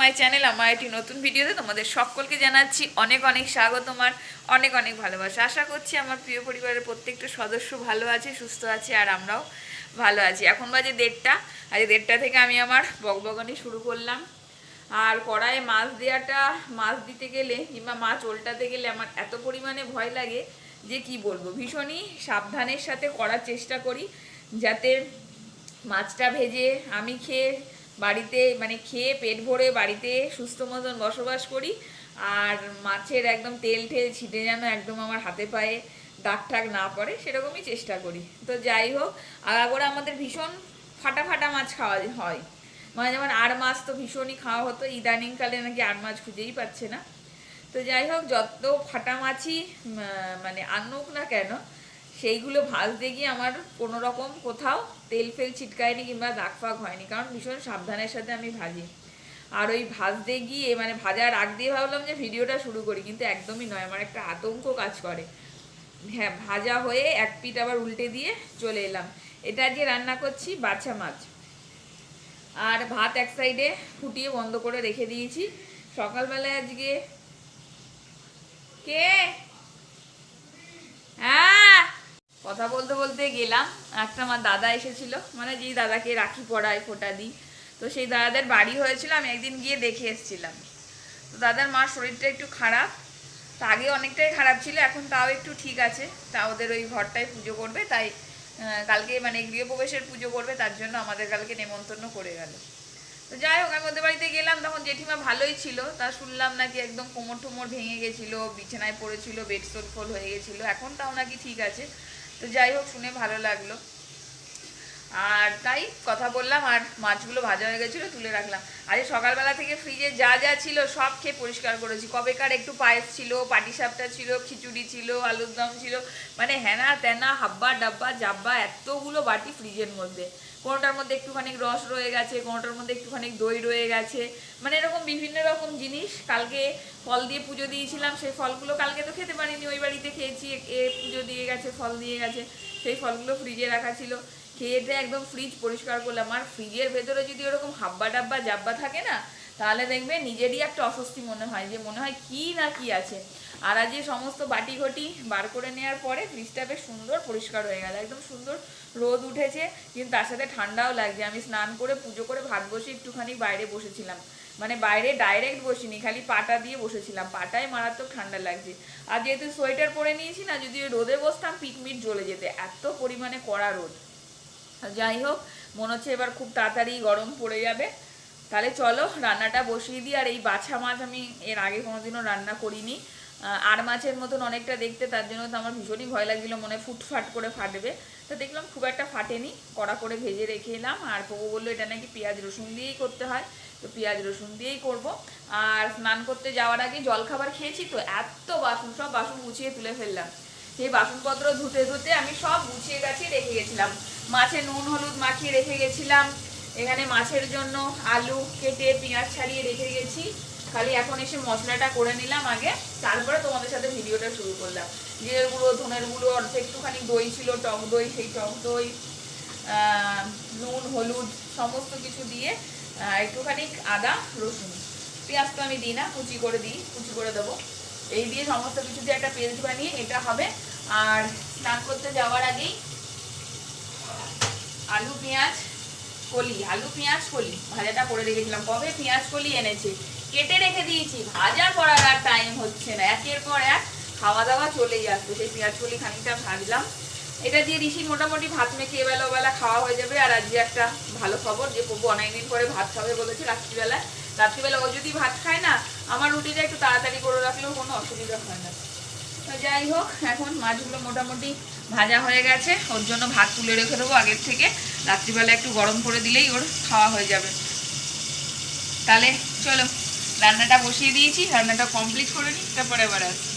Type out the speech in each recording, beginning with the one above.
My channel. আমার একটি নতুন ভিডিওতে তোমাদের সকলকে জানাচ্ছি অনেক অনেক স্বাগত, আর অনেক অনেক ভালোবাসা। আশা করছি আমার প্রিয় পরিবারের প্রত্যেকটা সদস্য ভালো আছে, সুস্থ আছে, আর আমরাও ভালো আছি। এখন বাজে 1:30, আর 1:30 থেকে আমি আমার বকবকানি শুরু করলাম। আর কড়াইয়ে মাছ দিতে গেলে কিংবা মাছ ওল্টাতে গেলে আমার এত পরিমাণে ভয় লাগে যে কি বলবো। ভীষণই সাবধানের সাথে করার চেষ্টা করি যাতে মাছটা ভেজে আমি বাড়িতে খেয়ে পেট ভরে বাড়িতে সুস্থ মতন বসবাস করি। আর মাছের একদম তেল ছিটে যেন একদম আমার হাতে পায়ে দাগ ঠাক না পড়ে, সেরকমই চেষ্টা করি। তো যাই হোক, আগাগোড়া আমাদের ভীষণ ফাটা ফাটা মাছ খাওয়া হয়। যেমন আর মাছ তো ভীষণই খাওয়া হতো, ইদানিংকালে নাকি আর মাছ খুঁজেই পাচ্ছে না। তো যাই হোক, যত ফাটা মাছই আনুক না কেন, সেইগুলো ভাজতে গিয়ে আমার কোনো রকম কোথাও তেল ফেল ছিটকায়নি কিংবা দাগ ফাগ হয়নি, কারণ ভীষণ সাবধানের সাথে আমি ভাজি। আর ওই ভাজতে গিয়ে ভাজার আগ দিয়ে ভাবলাম যে ভিডিওটা শুরু করি, কিন্তু একদমই নয়, আমার একটা আতঙ্ক কাজ করে। হ্যাঁ, ভাজা হয়ে এক পিঠ আবার উল্টে দিয়ে চলে এলাম। এটা আজকে রান্না করছি বাছা মাছ, আর ভাত এক সাইডে ফুটিয়ে বন্ধ করে রেখে দিয়েছি। সকালবেলায় আজকে কে হ্যাঁ কথা বলতে বলতে গেলাম, একটা আমার দাদা এসেছিল, যেই দাদাকে রাখি পড়ায় ফোঁটা দিই, তো সেই দাদাদের বাড়ি হয়েছিল, আমি একদিন গিয়ে দেখে এসেছিলাম। তো দাদার মার শরীরটা একটু খারাপ, তা আগে অনেকটাই খারাপ ছিল, এখন তাও একটু ঠিক আছে। তা ওদের ওই ঘরটায় পুজো করবে, তাই কালকে গৃহপ্রবেশের পুজো করবে, তার জন্য আমাদের কালকে নেমন্তন্ন করে গেল। তো যাই হোক, আমি ওদের বাড়িতে গেলাম, তখন জেঠিমা ভালোই ছিল। তা শুনলাম নাকি একদম কোমর টোমর ভেঙে গেছিলো, বিছানায় পড়েছিল, বেড ফোল হয়ে গেছিলো, এখন তাও নাকি ঠিক আছে। তো যাই হোক, শুনে ভালো লাগলো। আর তাই কথা বললাম, আর মাছগুলো ভাজা হয়ে গেছিলো, তুলে রাখলাম। আজ সকালবেলা থেকে ফ্রিজে যা যা ছিল সব খেয়ে পরিষ্কার করেছি। কবেকার একটু পায়েস ছিল, পাটিসাপটা ছিল, খিচুড়ি ছিল, আলুর দম ছিল, হেনা তেনা হাব্বা ডাব্বা জাব্বা এতগুলো বাটি ফ্রিজের মধ্যে। কোনোটার মধ্যে একটুখানি রস রয়ে গেছে, কোনোটার মধ্যে একটুখানি দই রয়ে গেছে, এরকম বিভিন্ন রকম জিনিস। কালকে ফল দিয়ে পুজো দিয়েছিলাম, সেই ফলগুলো কালকে তো খেতে পারিনি, ওই বাড়িতে খেয়েছি। পুজো দিয়ে গেছে, ফল দিয়ে গেছে, সেই ফলগুলো ফ্রিজে রাখা ছিল। খেয়েতে একদম ফ্রিজ পরিষ্কার করলাম। আর ফ্রিজের ভেতরে যদি ওরকম হাব্বা ডাব্বা জাব্বা থাকে না, তাহলে দেখবে নিজেরই একটা অস্বস্তি মনে হয়, যে মনে হয় কি না কি আছে। আর আজ সমস্ত বাটি ঘটি বার করে নেওয়ার পরে ফ্রিজটা বেশ সুন্দর পরিষ্কার হয়ে গেল, একদম সুন্দর রোদ উঠেছে, কিন্তু তার সাথে ঠান্ডাও লাগছে। আমি স্নান করে পুজো করে ভাত বসে একটুখানি বাইরে বসেছিলাম, বাইরে ডাইরেক্ট বসিনি, খালি পাটা দিয়ে বসেছিলাম, পাটায় মারাত্মক ঠান্ডা লাগছে। আর যেহেতু সোয়েটার পরে নিয়েছি না, যদি রোদে বসতাম পিটমিট জ্বলে যেতে, এত পরিমাণে কড়া রোদ। যাই হোক, মনে হচ্ছে এবার খুব তাড়াতাড়ি গরম পড়ে যাবে। তাহলে চলো রান্নাটা বসিয়ে দিই। আর এই বাছা মাছ আমি এর আগে কোনোদিনও রান্না করিনি, আর মাছের মতন অনেকটা দেখতে, তার জন্য তো আমার ভীষণই ভয় লাগছিলো মনে ফুটফাট করে ফাটবে। তো দেখলাম খুব একটা ফাটেনি, কড়া করে ভেজে রেখে এলাম। আর পপু বললো এটা নাকি পেঁয়াজ রসুন দিয়েই করতে হয়, তো পেঁয়াজ রসুন দিয়েই করব। আর স্নান করতে যাওয়ার আগে জলখাবার খেয়েছি, তো এত বাসন, সব বাসন গুছিয়ে তুলে ফেললাম। সেই বাসনপত্র ধুতে ধুতে আমি সব গুছিয়ে গাছিয়ে রেখে গেছিলাম। মাছে নুন হলুদ মাখিয়ে রেখে গেছিলাম, এখানে মাছের জন্য আলু কেটে পেঁয়াজ ছাড়িয়ে রেখে গেছি। খালি এখন এসে মশলাটা করে নিলাম আগে, তারপরে তোমাদের সাথে ভিডিওটা শুরু করলাম। জিরের গুঁড়ো, ধনের গুঁড়ো, অল্প একটুখানি দই ছিল, টক দই, সেই টক দই, নুন হলুদ সমস্ত কিছু দিয়ে, একটুখানি আদা রসুন, পেঁয়াজ তো আমি দিই না, কুচি করে দিই, কুচি করে দেবো। এই দিয়ে সমস্ত কিছু দিয়ে একটা পেস্ট বানিয়ে এটা হবে। আর স্নান করতে যাওয়ার আগেই আলু পেঁয়াজ কলি ভাজাটা করে রেখেছিলাম। কবে পেঁয়াজ কলি এনেছে, কেটে রেখে দিয়েছি, ভাজা করার আর টাইম হচ্ছে না, একের পর এক খাওয়া দাওয়া চলেই আসতো। সেই পেঁয়াজ কলি খানিকটা ভাজলাম, এটা দিয়ে ঋষি মোটামুটি ভাত মেখে এবেলা খাওয়া হয়ে যাবে। আর আজকে একটা ভালো খবর, যে পপু অনেকদিন পরে ভাত খাবে বলেছে রাত্রিবেলা ও যদি ভাত খায় না, আমার রুটিটা একটু তাড়াতাড়ি করে রাখলেও কোনো অসুবিধা হয় না। তো যাই হোক, এখন মাছগুলো মোটামুটি ভাজা হয়ে গেছে, ওর জন্য ভাত তুলে রেখে দেবো আগের থেকে, রাত্রিবেলা একটু গরম করে দিলেই ওর খাওয়া হয়ে যাবে। তাহলে চলো রান্নাটা বসিয়ে দিয়েছি, রান্নাটা কমপ্লিট করে নিই, তারপরে আবার আসি।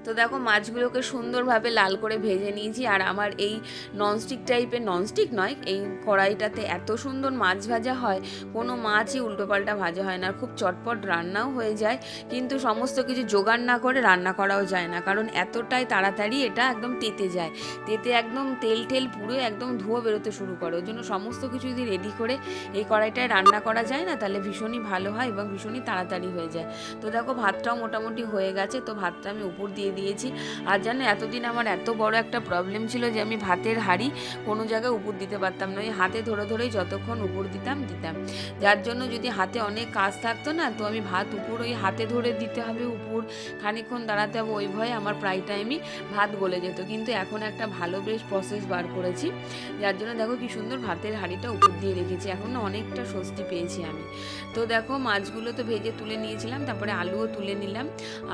তো তো দেখো মাছগুলোকে সুন্দরভাবে লাল করে ভেজে নিয়েছি। আর আমার এই ননস্টিক টাইপের, ননস্টিক নয়, এই কড়াইটাতে এত সুন্দর মাছ ভাজা হয়, কোনো মাছই উল্টোপাল্টা ভাজা হয় না, খুব চটপট রান্নাও হয়ে যায়। কিন্তু সমস্ত কিছু জোগাড় না করে রান্না করাও যায় না, কারণ এতটাই তাড়াতাড়ি এটা একদম তেতে যায়, তেতে একদম তেল টেল পুরো একদম ধুয়ো বেরোতে শুরু করে। ওই জন্য সমস্ত কিছু যদি রেডি করে এই কড়াইটায় রান্না করা যায় না, তাহলে ভীষণই ভালো হয় এবং ভীষণই তাড়াতাড়ি হয়ে যায়। তো দেখো ভাতটাও মোটামুটি হয়ে গেছে, তো ভাতটা আমি উপর দিয়ে দিয়েছি। আর জানো এতদিন আমার এত বড় একটা প্রবলেম ছিল যে আমি ভাতের হাঁড়ি কোনো জায়গায় উপর দিতে পারতাম না, ওই হাতে ধরে ধরেই যতক্ষণ উপর দিতাম, যার জন্য যদি হাতে অনেক কাজ থাকতো না, তো আমি ভাত উপর ওই হাতে ধরে দিতে হবে, উপর খানিকক্ষণ দাঁড়াতে হবে, ওই ভয়ে আমার প্রায় টাইমই ভাত গলে যেত। কিন্তু এখন একটা ভালো বেশ প্রসেস বার করেছি, যার জন্য দেখো কি সুন্দর ভাতের হাঁড়িটা উপর দিয়ে রেখেছি, এখন না অনেকটা স্বস্তি পেয়েছি আমি। তো দেখো মাছগুলো তো ভেজে তুলে নিয়েছিলাম, তারপরে আলুও তুলে নিলাম,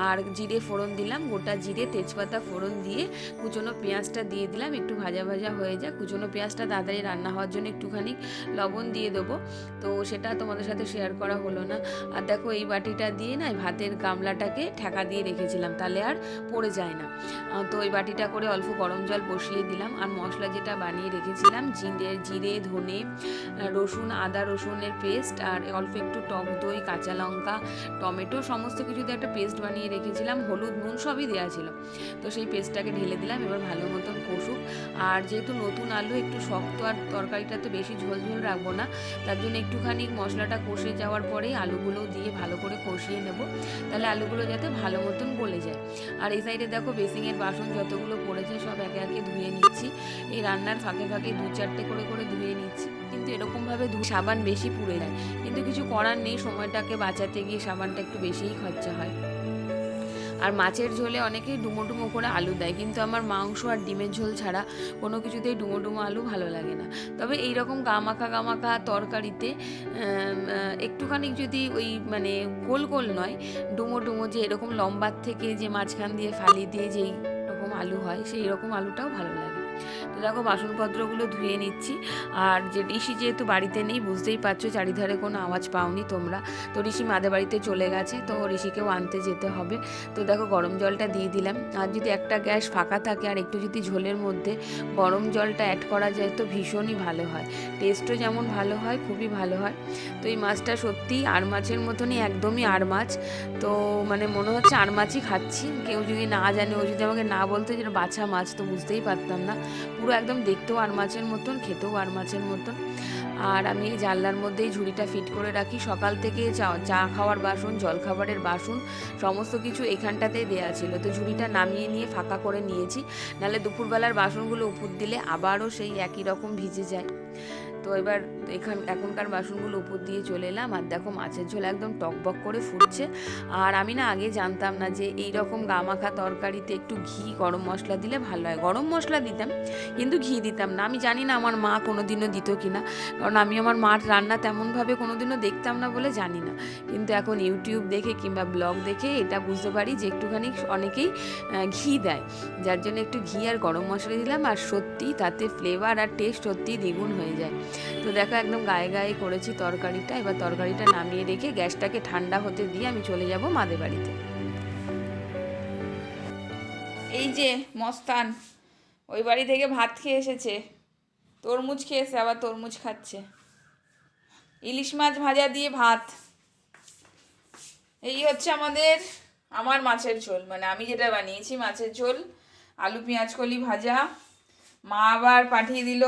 আর জিরে ফোড়ন দিলাম, গোটা জিরে তেজপাতা ফোড়ন দিয়ে কুচনো পেঁয়াজটা দিয়ে দিলাম, একটু ভাজা ভাজা হয়ে যাক। কুচনো পেঁয়াজটা তাড়াতাড়ি রান্না হওয়ার জন্য একটুখানি লবণ দিয়ে দেবো, তো সেটা তোমাদের সাথে শেয়ার করা হলো না। আর দেখো এই বাটিটা দিয়ে না ভাতের গামলাটাকে ঠেকা দিয়ে রেখেছিলাম, তাহলে আর পড়ে যায় না। তো ওই বাটিটা করে অল্প গরম জল বসিয়ে দিলাম, আর মশলা যেটা বানিয়ে রেখেছিলাম জিরে ধনে রসুন, আদা রসুনের পেস্ট, আর অল্প একটু টক দই, কাঁচা লঙ্কা, টমেটো, সমস্ত কিছু দিয়ে একটা পেস্ট বানিয়ে রেখেছিলাম, হলুদ নুন সবই দেওয়া ছিল। তো সেই পেস্টটাকে ঢেলে দিলাম, এবার ভালো মতন কষুক। আর যেহেতু নতুন আলু একটু শক্ত, আর তরকারিটা তো বেশি ঝোল ঝোল রাখবো না, তার জন্য একটুখানি মশলাটা কষে যাওয়ার পরেই আলুগুলো দিয়ে ভালো করে কষিয়ে নেব, তাহলে আলুগুলো যাতে ভালো মতন গলে যায়। আর এই সাইডে দেখো বেসিংয়ের বাসন যতগুলো পড়েছে সব একে একে ধুয়ে নিচ্ছি, এই রান্নার ফাঁকে ফাঁকে 2-4টে করে ধুয়ে নিচ্ছি। কিন্তু এরকমভাবে সাবান বেশি পুড়ে যায়, কিন্তু কিছু করার নেই, সময়টাকে বাঁচাতে গিয়ে সাবানটা একটু বেশিই খরচা হয়। আর মাছের ঝোলে অনেকেই ডুমো ডুমো করে আলু দেয়, কিন্তু আমার মাংস আর ডিমের ঝোল ছাড়া কোনো কিছুতেই ডুমো ডুমো আলু ভালো লাগে না। তবে এইরকম গামাখা তরকারিতে একটুখানি যদি ওই মানে গোল গোল নয়, ডুমো ডুমো যে এরকম লম্বার থেকে যে মাঝখান দিয়ে ফালি দিয়ে যেই রকম আলু হয়, সেই রকম আলুটাও ভালো লাগে। তো দেখো বাসনপত্রগুলো ধুয়ে নিচ্ছি। আর যে ঋষি যেহেতু বাড়িতে নেই, বুঝতেই পারছো চারিধারে কোনো আওয়াজ পাওনি তোমরা, তো ঋষি মাদের বাড়িতে চলে গেছে, তো ঋষিকেও আনতে যেতে হবে। তো দেখো গরম জলটা দিয়ে দিলাম, আর যদি একটা গ্যাস ফাঁকা থাকে আর একটু যদি ঝোলের মধ্যে গরম জলটা অ্যাড করা যায় তো ভীষণই ভালো হয়, টেস্টও যেমন ভালো হয়, খুবই ভালো হয়। তো এই মাছটা সত্যিই আর মাছের মতনই, একদমই আর মাছ। তো মানে মনে হচ্ছে আর মাছই খাচ্ছি, কেউ যদি না জানে, ও যদি আমাকে না বলতো যেটা বাছা মাছ, তো বুঝতেই পারতাম না। পুরো একদম দেখতেও আর মাছের মতন, খেতেও আর মাছের মতন। আর আমি এই জানলার মধ্যেই ঝুড়িটা ফিট করে রাখি, সকাল থেকে চা খাওয়ার বাসন, জলখাবারের বাসন, সমস্ত কিছু এখানটাতেই দেওয়া ছিল। তো ঝুড়িটা নামিয়ে নিয়ে ফাঁকা করে নিয়েছি, নাহলে দুপুরবেলার বাসনগুলো উপর দিলে আবারও সেই একই রকম ভিজে যায়। তো এবার এখনকার বাসনগুলো উপর দিয়ে চলে এলাম, আর দেখো মাছের ঝোল একদম টকবক করে ফুটছে। আর আমি না আগে জানতাম না যে এই রকম গামাখা তরকারিতে একটু ঘি, গরম মশলা দিলে ভালো হয়। গরম মশলা দিতাম, কিন্তু ঘি দিতাম না। আমি জানি না আমার মা কোনোদিনও দিত কিনা, কারণ আমি আমার মার রান্না তেমনভাবে কোনোদিনও দেখতাম না বলে জানি না। কিন্তু এখন ইউটিউব দেখে কিংবা ব্লগ দেখে এটা বুঝতে পারি যে একটুখানি অনেকেই ঘি দেয়, যার জন্য একটু ঘি আর গরম মশলা দিলাম, আর সত্যি তাতে ফ্লেভার আর টেস্ট সত্যিই দ্বিগুণ হয়ে যায়। তো দেখো একদম গায়ে গায়ে করেছি তরকারিটা। এবার তরকারিটা নামিয়ে রেখে গ্যাসটাকে ঠান্ডা হতে দিয়ে আমি চলে যাব মাদের বাড়িতে। এই যে মস্তান ওই বাড়ি থেকে ভাত খেয়ে এসেছে, তরমুজ খেয়েছে, আবার তরমুজ খাচ্ছে। ইলিশ মাছ ভাজা দিয়ে ভাত, এই হচ্ছে আমার মাছের ঝোল, মানে আমি যেটা বানিয়েছি মাছের ঝোল, আলু পেঁয়াজ কলি ভাজা। মা আবার পাঠিয়ে দিল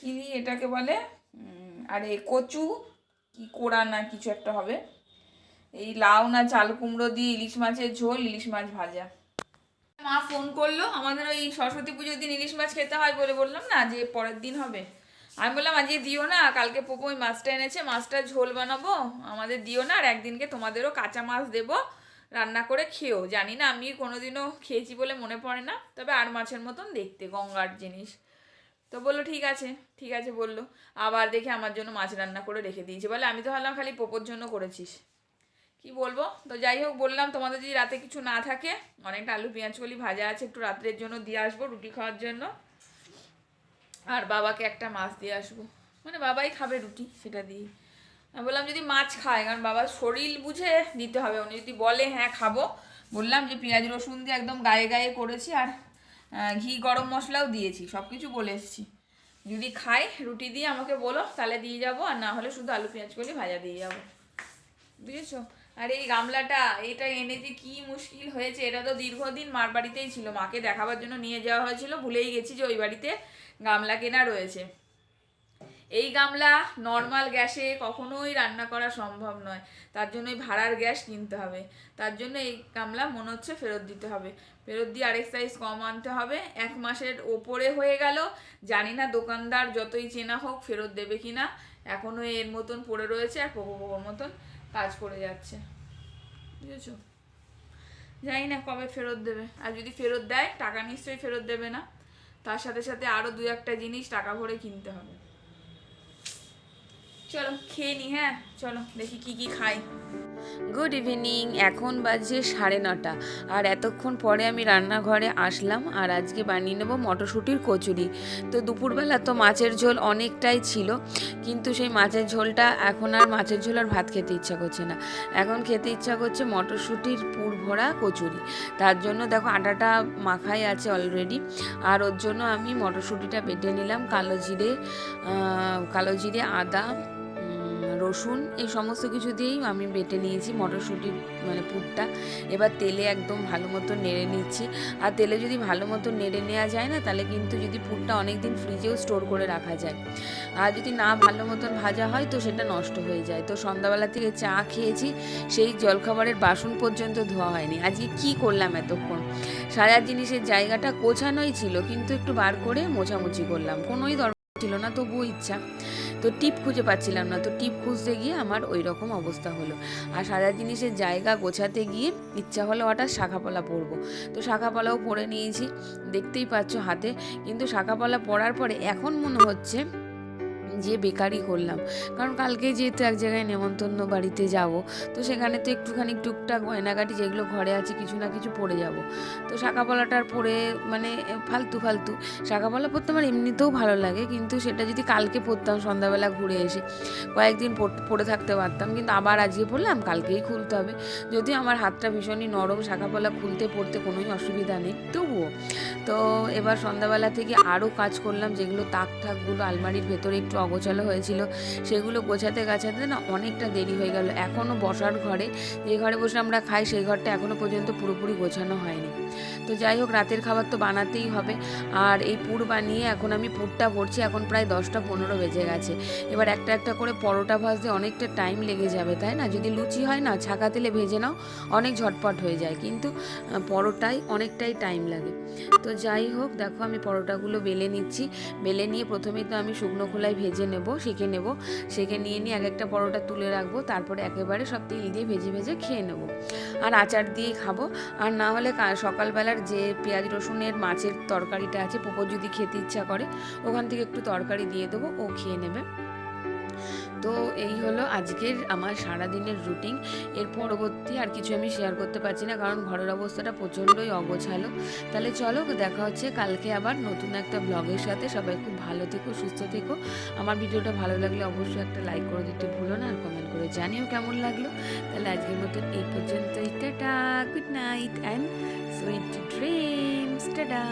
কি এটাকে বলে, আরে কচু কি কোড়া না কিছু একটা হবে, এই লাউ না চাল কুমড়ো দিয়ে ইলিশ মাছের ঝোল, ইলিশ মাছ ভাজা। মা ফোন করলো, আমাদের ওই সরস্বতী পুজোর দিন ইলিশ মাছ খেতে হয় বলে বললাম না, যে পরের দিন হবে। আমি বললাম আজকে দিও না, কালকে পপু ওই মাছটা এনেছে, মাছটা ঝোল বানাবো, আমাদের দিও না, আর একদিনকে তোমাদেরও কাঁচা মাছ দেবো, রান্না করে খেও। জানি না আমি কোনোদিনও খেয়েছি বলে মনে পড়ে না, তবে আর মাছের মতন দেখতে, গঙ্গার জিনিস। তো বললো ঠিক আছে, ঠিক আছে বললো। আবার দেখে আমার জন্য মাছ রান্না করে রেখে দিয়েছে, বলে আমি তো ভাবলাম খালি পপুর জন্য করেছিস। কি বলবো, তো যাই হোক বললাম তোমাদের যদি রাতে কিছু না থাকে, অনেকটা আলু পেঁয়াজ কলি ভাজা আছে, একটু রাত্রের জন্য দিয়ে আসবো রুটি খাওয়ার জন্য, আর বাবাকে একটা মাছ দিয়ে আসবো, মানে বাবাই খাবে রুটি, সেটা দিই। আমি বললাম যদি মাছ খায়, কারণ বাবার শরীর বুঝে দিতে হবে, উনি যদি বলে হ্যাঁ খাবো, বললাম যে পেঁয়াজ রসুন দিয়ে একদম গায়ে গায়ে করেছি, আর ঘি গরম মশলাও দিয়েছি, সব কিছু বলে এসেছি। যদি খাই রুটি দিয়ে আমাকে বলো, তাহলে দিয়ে যাবো, আর না হলে শুধু আলু পেঁয়াজ করে ভাজা দিয়ে যাবো, বুঝেছো? আর এই গামলাটা এটা এনে যে কি মুশকিল হয়েছে, এটা তো দীর্ঘদিন মার বাড়িতেই ছিল, মাকে দেখাবার জন্য নিয়ে যাওয়া হয়েছিল, ভুলেই গেছি যে ওই বাড়িতে গামলা কেনা রয়েছে। এই গামলা নর্মাল গ্যাসে কখনোই রান্না করা সম্ভব নয়, তার জন্যই ভাড়ার গ্যাস কিনতে হবে। তার জন্য এই গামলা মনে হচ্ছে ফেরত দিতে হবে, ফেরত দিয়ে আরেক সাইজ কম আনতে হবে। 1 মাসের ওপরে হয়ে গেল, জানি না দোকানদার যতই চেনা হোক ফেরত দেবে কিনা, এখনও এর মতন পড়ে রয়েছে আর পোকোর মতন কাজ করে যাচ্ছে, বুঝেছো? জানি না কবে ফেরত দেবে, আর যদি ফেরত দেয় টাকা নিশ্চয়ই ফেরত দেবে না, তার সাথে সাথে আরও 2-1টা জিনিস টাকা ভরে কিনতে হবে। চলো খেয়ে নি, হ্যাঁ চলো দেখি কি কি খাই। গুড ইভিনিং, এখন বাজে 9:30, আর এতক্ষণ পরে আমি রান্নাঘরে আসলাম, আর আজকে বানিয়ে নেবো মটরশুঁটির কচুরি। তো দুপুরবেলা তো মাছের ঝোল অনেকটাই ছিল, কিন্তু সেই মাছের ঝোলটা এখন আর মাছের ঝোল আর ভাত খেতে ইচ্ছা করছে না, এখন খেতে ইচ্ছা করছে মটরশুঁটির পুর ভরা কচুরি। তার জন্য দেখো আটাটা মাখাই আছে অলরেডি, আর ওর জন্য আমি মটরশুঁটিটা বেটে নিলাম, কালো জিরে, আদা, রসুন, এই সমস্ত কিছু দিয়েই আমি বেটে নিয়েছি মটরশুঁটির মানে পুরটা। এবার তেলে একদম ভালো মতো নেড়ে নিচ্ছি, আর তেলে যদি ভালো মতো নেড়ে নেওয়া যায় না, তাহলে কিন্তু যদি পুরটা অনেক দিন ফ্রিজেও স্টোর করে রাখা যায়, আর যদি না ভালো মতন ভাজা হয় তো সেটা নষ্ট হয়ে যায়। তো সন্ধ্যাবেলা থেকে চা খেয়েছি, সেই জলখাবারের বাসন পর্যন্ত ধোয়া হয়নি। আজকে কি করলাম, এতক্ষণ সাজার জিনিসের জায়গাটা গোছানোই ছিল, কিন্তু একটু বার করে মোছামুছি করলাম, কোনোই দরকার ছিল না, তবুও ইচ্ছা। তো টিপ খুঁজে পাচ্ছিলাম না, তো টিপ খুঁজতে গিয়ে আমার ওই রকম অবস্থা হলো। আর সাজার জিনিসের জায়গা গোছাতে গিয়ে ইচ্ছা হলো হঠাৎ শাখাপলা পরবো, তো শাখাপলাও পরে নিয়েছি, দেখতেই পাচ্ছ হাতে। কিন্তু শাখাপলা পরার পরে এখন মনে হচ্ছে যে বেকারই করলাম, কারণ কালকে যেহেতু এক জায়গায় নেমন্তন্ন বাড়িতে যাব, তো সেখানে তো একটুখানি টুকটাক গয়নাগাটি যেগুলো ঘরে আছে কিছু না কিছু পরে যাব। তো শাঁখাপলাটার পরে মানে ফালতু শাঁখাপলা পরতে আমার এমনিতেও ভালো লাগে, কিন্তু সেটা যদি কালকে পরতাম সন্ধ্যাবেলা ঘুরে এসে, কয়েকদিন পরে থাকতে পারতাম, কিন্তু আবার আজকে পরলাম, কালকেই খুলতে হবে। যদিও আমার হাতটা ভীষণই নরম, শাঁখাপলা খুলতে পড়তে কোনোই অসুবিধা নেই, তবুও। তো এবার সন্ধ্যাবেলা থেকে আরও কাজ করলাম, যেগুলো তাকগুলো আলমারির ভেতরে একটু অগোছালো হয়েছিল, সেগুলো গোছাতে না অনেকটা দেরি হয়ে গেল। এখনও বসার ঘরে, যে ঘরে বসে আমরা খাই, সেই ঘরটা এখনও পর্যন্ত পুরোপুরি গোছানো হয়নি। তো যাই হোক, রাতের খাবার তো বানাতেই হবে, আর এই পুর বানিয়ে এখন আমি পুরটা ভরছি, এখন প্রায় 10টা 15 বেজে গেছে। এবার একটা একটা করে পরোটা ভাজতে অনেকটা টাইম লেগে যাবে, তাই না? যদি লুচি হয় না, ছাকা তেলে ভেজে নাও, অনেক ঝটপট হয়ে যায়, কিন্তু পরোটায় অনেকটাই টাইম লাগে। তো যাই হোক, দেখো আমি পরোটাগুলো বেলে নিচ্ছি, বেলে নিয়ে প্রথমেই তো আমি শুকনো খোলায় ভেজে সেঁকে নিয়ে এক একটা পরোটা তুলে রাখবো, তারপরে একেবারে সব তেল দিয়ে ভেজে খেয়ে নেবো, আর আচার দিয়েই খাবো। আর না হলে সকালবেলার যে পেঁয়াজ রসুনের মাছের তরকারিটা আছে, পোপো যদি খেতে ইচ্ছা করে ওখান থেকে একটু তরকারি দিয়ে দেবো, ও খেয়ে নেবে। তো এই হলো আজকের আমার সারাদিনের রুটিন। এর পরবর্তী আর কিছু আমি শেয়ার করতে পারছি না, কারণ ঘরের অবস্থাটা প্রচণ্ডই অগোছালো। তাহলে চলো, দেখা হচ্ছে কালকে আবার নতুন একটা ব্লগের সাথে। সবাই খুব ভালো থেকো, সুস্থ থেকো। আমার ভিডিওটা ভালো লাগলে অবশ্যই একটা লাইক করে দিতে ভুলো না, আর কমেন্ট করে জানিও কেমন লাগলো। তাহলে আজকের মতন এই পর্যন্তই, tata, good night and sweet dreams, tata.